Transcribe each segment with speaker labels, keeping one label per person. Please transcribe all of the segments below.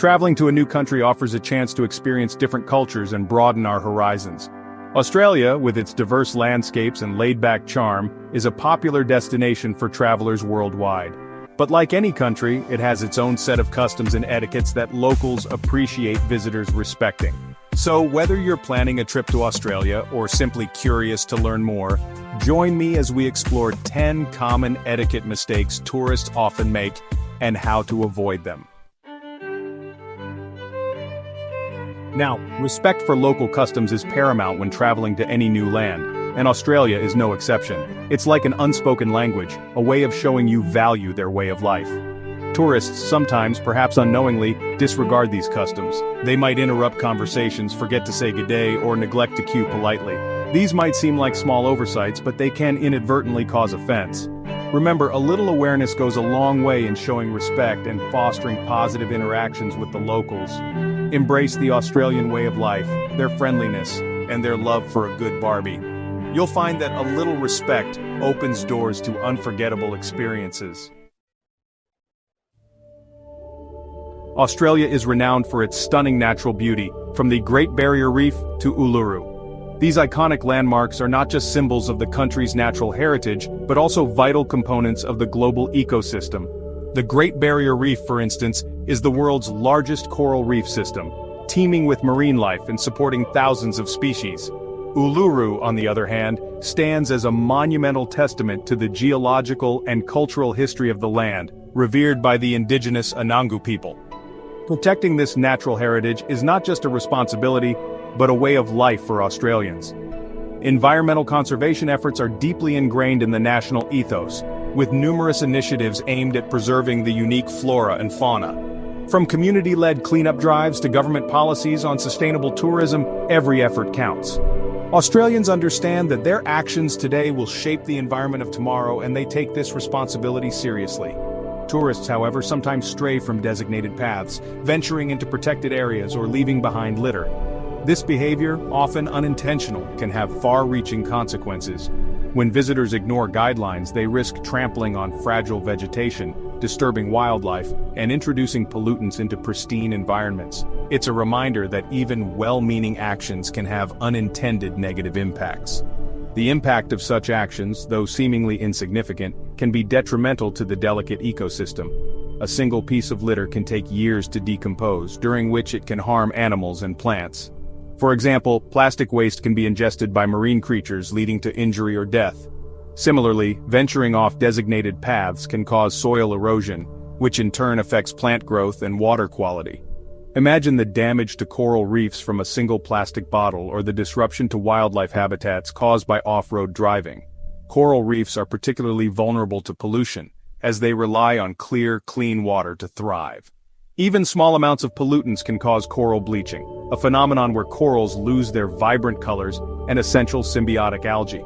Speaker 1: Traveling to a new country offers a chance to experience different cultures and broaden our horizons. Australia, with its diverse landscapes and laid-back charm, is a popular destination for travelers worldwide. But like any country, it has its own set of customs and etiquettes that locals appreciate visitors respecting. So whether you're planning a trip to Australia or simply curious to learn more, join me as we explore 10 common etiquette mistakes tourists often make and how to avoid them. Now, respect for local customs is paramount when traveling to any new land, and Australia is no exception. It's like an unspoken language, a way of showing you value their way of life. Tourists sometimes, perhaps unknowingly, disregard these customs. They might interrupt conversations, forget to say good day, or neglect to queue politely. These might seem like small oversights, but they can inadvertently cause offense. Remember, a little awareness goes a long way in showing respect and fostering positive interactions with the locals. Embrace the Australian way of life, their friendliness, and their love for a good barbie. You'll find that a little respect opens doors to unforgettable experiences. Australia is renowned for its stunning natural beauty, from the Great Barrier Reef to Uluru. These iconic landmarks are not just symbols of the country's natural heritage, but also vital components of the global ecosystem. The Great Barrier Reef, for instance, is the world's largest coral reef system, teeming with marine life and supporting thousands of species. Uluru, on the other hand, stands as a monumental testament to the geological and cultural history of the land, revered by the Indigenous Anangu people. Protecting this natural heritage is not just a responsibility, but a way of life for Australians. Environmental conservation efforts are deeply ingrained in the national ethos, with numerous initiatives aimed at preserving the unique flora and fauna. From community-led cleanup drives to government policies on sustainable tourism, every effort counts. Australians understand that their actions today will shape the environment of tomorrow, and they take this responsibility seriously. Tourists, however, sometimes stray from designated paths, venturing into protected areas or leaving behind litter. This behavior, often unintentional, can have far-reaching consequences. When visitors ignore guidelines, they risk trampling on fragile vegetation, disturbing wildlife, and introducing pollutants into pristine environments. It's a reminder that even well-meaning actions can have unintended negative impacts. The impact of such actions, though seemingly insignificant, can be detrimental to the delicate ecosystem. A single piece of litter can take years to decompose, during which it can harm animals and plants. For example, plastic waste can be ingested by marine creatures, leading to injury or death. Similarly, venturing off designated paths can cause soil erosion, which in turn affects plant growth and water quality. Imagine the damage to coral reefs from a single plastic bottle or the disruption to wildlife habitats caused by off-road driving. Coral reefs are particularly vulnerable to pollution, as they rely on clear, clean water to thrive. Even small amounts of pollutants can cause coral bleaching, a phenomenon where corals lose their vibrant colors and essential symbiotic algae.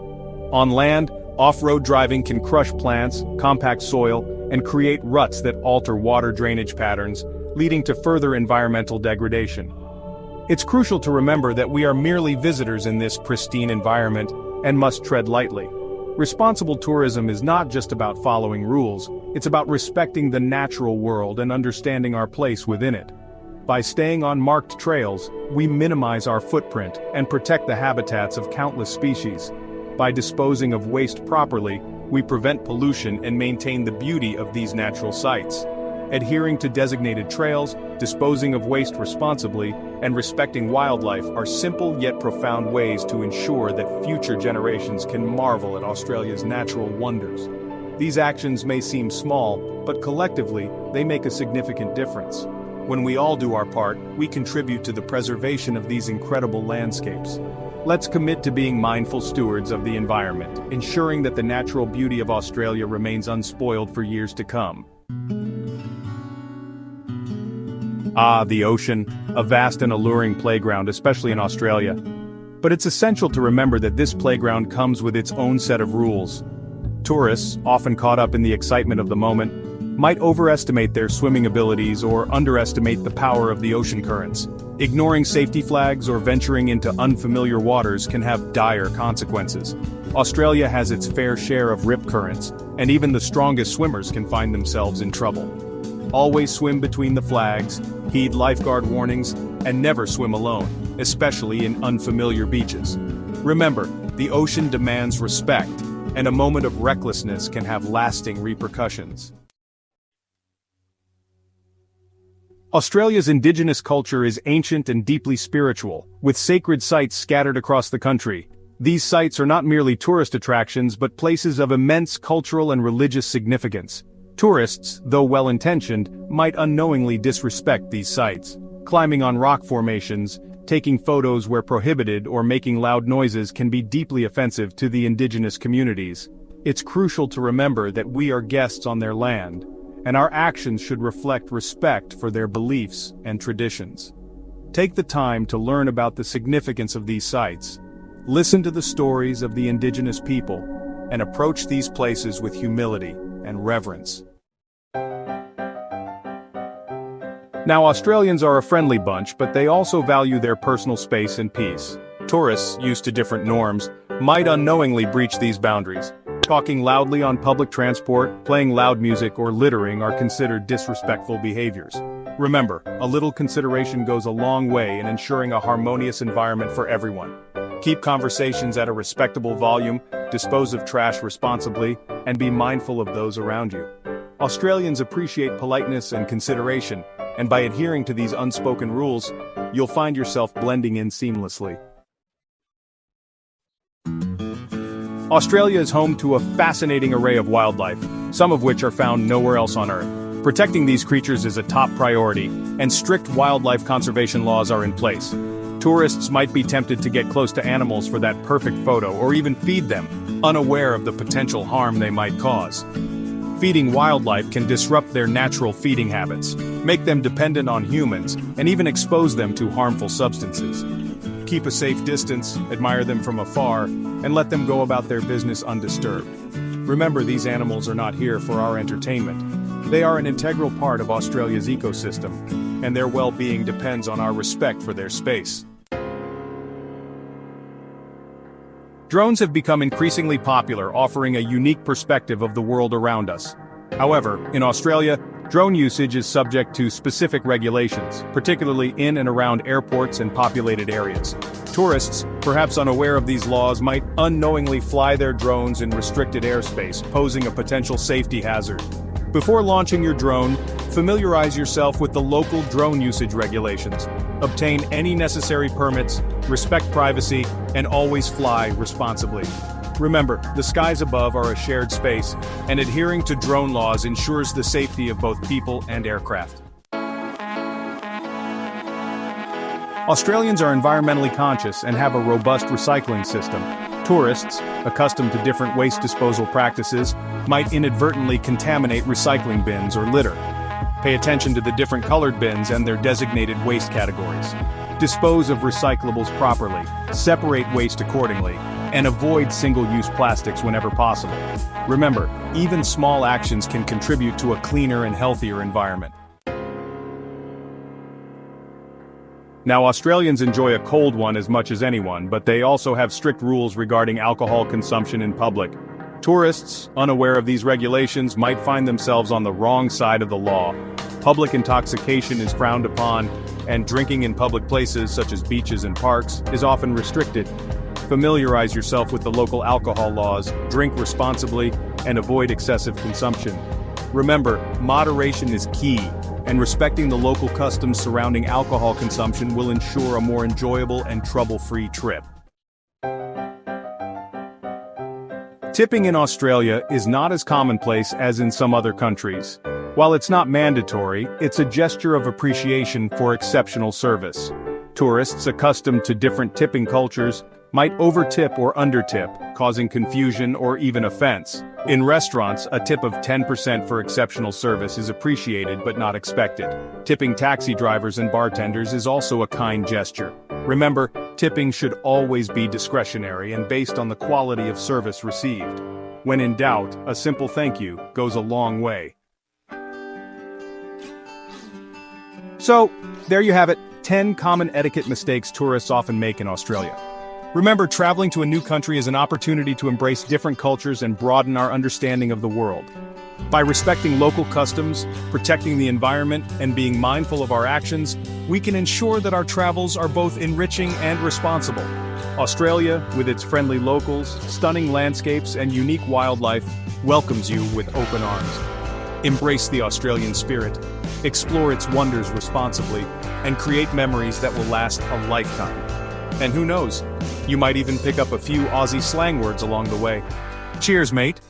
Speaker 1: On land, off-road driving can crush plants, compact soil, and create ruts that alter water drainage patterns, leading to further environmental degradation. It's crucial to remember that we are merely visitors in this pristine environment and must tread lightly. Responsible tourism is not just about following rules, it's about respecting the natural world and understanding our place within it. By staying on marked trails, we minimize our footprint and protect the habitats of countless species. By disposing of waste properly, we prevent pollution and maintain the beauty of these natural sites. Adhering to designated trails, disposing of waste responsibly, and respecting wildlife are simple yet profound ways to ensure that future generations can marvel at Australia's natural wonders. These actions may seem small, but collectively, they make a significant difference. When we all do our part, we contribute to the preservation of these incredible landscapes. Let's commit to being mindful stewards of the environment, ensuring that the natural beauty of Australia remains unspoiled for years to come. The ocean, a vast and alluring playground, especially in Australia. But it's essential to remember that this playground comes with its own set of rules. Tourists, often caught up in the excitement of the moment, might overestimate their swimming abilities or underestimate the power of the ocean currents. Ignoring safety flags or venturing into unfamiliar waters can have dire consequences. Australia has its fair share of rip currents, and even the strongest swimmers can find themselves in trouble. Always swim between the flags, heed lifeguard warnings, and never swim alone, especially in unfamiliar beaches. Remember, the ocean demands respect, and a moment of recklessness can have lasting repercussions. Australia's Indigenous culture is ancient and deeply spiritual, with sacred sites scattered across the country. These sites are not merely tourist attractions but places of immense cultural and religious significance. Tourists, though well-intentioned, might unknowingly disrespect these sites. Climbing on rock formations, taking photos where prohibited, or making loud noises can be deeply offensive to the Indigenous communities. It's crucial to remember that we are guests on their land, and our actions should reflect respect for their beliefs and traditions. Take the time to learn about the significance of these sites. Listen to the stories of the Indigenous people, and approach these places with humility and reverence. Now, Australians are a friendly bunch, but they also value their personal space and peace. Tourists, used to different norms, might unknowingly breach these boundaries. Talking loudly on public transport, playing loud music, or littering are considered disrespectful behaviors. Remember, a little consideration goes a long way in ensuring a harmonious environment for everyone. Keep conversations at a respectable volume, dispose of trash responsibly, and be mindful of those around you. Australians appreciate politeness and consideration, and by adhering to these unspoken rules, you'll find yourself blending in seamlessly. Australia is home to a fascinating array of wildlife, some of which are found nowhere else on Earth. Protecting these creatures is a top priority, and strict wildlife conservation laws are in place. Tourists might be tempted to get close to animals for that perfect photo or even feed them, unaware of the potential harm they might cause. Feeding wildlife can disrupt their natural feeding habits, make them dependent on humans, and even expose them to harmful substances. Keep a safe distance, admire them from afar, and let them go about their business undisturbed. Remember, these animals are not here for our entertainment. They are an integral part of Australia's ecosystem, and their well-being depends on our respect for their space. Drones have become increasingly popular, offering a unique perspective of the world around us. However, in Australia, drone usage is subject to specific regulations, particularly in and around airports and populated areas. Tourists, perhaps unaware of these laws, might unknowingly fly their drones in restricted airspace, posing a potential safety hazard. Before launching your drone, familiarize yourself with the local drone usage regulations. Obtain any necessary permits, respect privacy, and always fly responsibly. Remember, the skies above are a shared space, and adhering to drone laws ensures the safety of both people and aircraft. Australians are environmentally conscious and have a robust recycling system. Tourists, accustomed to different waste disposal practices, might inadvertently contaminate recycling bins or litter. Pay attention to the different colored bins and their designated waste categories. Dispose of recyclables properly, separate waste accordingly, and avoid single-use plastics whenever possible. Remember, even small actions can contribute to a cleaner and healthier environment. Now, Australians enjoy a cold one as much as anyone, but they also have strict rules regarding alcohol consumption in public. Tourists, unaware of these regulations, might find themselves on the wrong side of the law. Public intoxication is frowned upon, and drinking in public places such as beaches and parks is often restricted. Familiarize yourself with the local alcohol laws, drink responsibly, and avoid excessive consumption. Remember, moderation is key, and respecting the local customs surrounding alcohol consumption will ensure a more enjoyable and trouble-free trip. Tipping in Australia is not as commonplace as in some other countries. While it's not mandatory, it's a gesture of appreciation for exceptional service. Tourists accustomed to different tipping cultures might overtip or undertip, causing confusion or even offense. In restaurants, a tip of 10% for exceptional service is appreciated but not expected. Tipping taxi drivers and bartenders is also a kind gesture. Remember, tipping should always be discretionary and based on the quality of service received. When in doubt, a simple thank you goes a long way. So, there you have it, 10 common etiquette mistakes tourists often make in Australia. Remember, traveling to a new country is an opportunity to embrace different cultures and broaden our understanding of the world. By respecting local customs, protecting the environment, and being mindful of our actions, we can ensure that our travels are both enriching and responsible. Australia, with its friendly locals, stunning landscapes, and unique wildlife, welcomes you with open arms. Embrace the Australian spirit, explore its wonders responsibly, and create memories that will last a lifetime. And who knows, you might even pick up a few Aussie slang words along the way. Cheers, mate!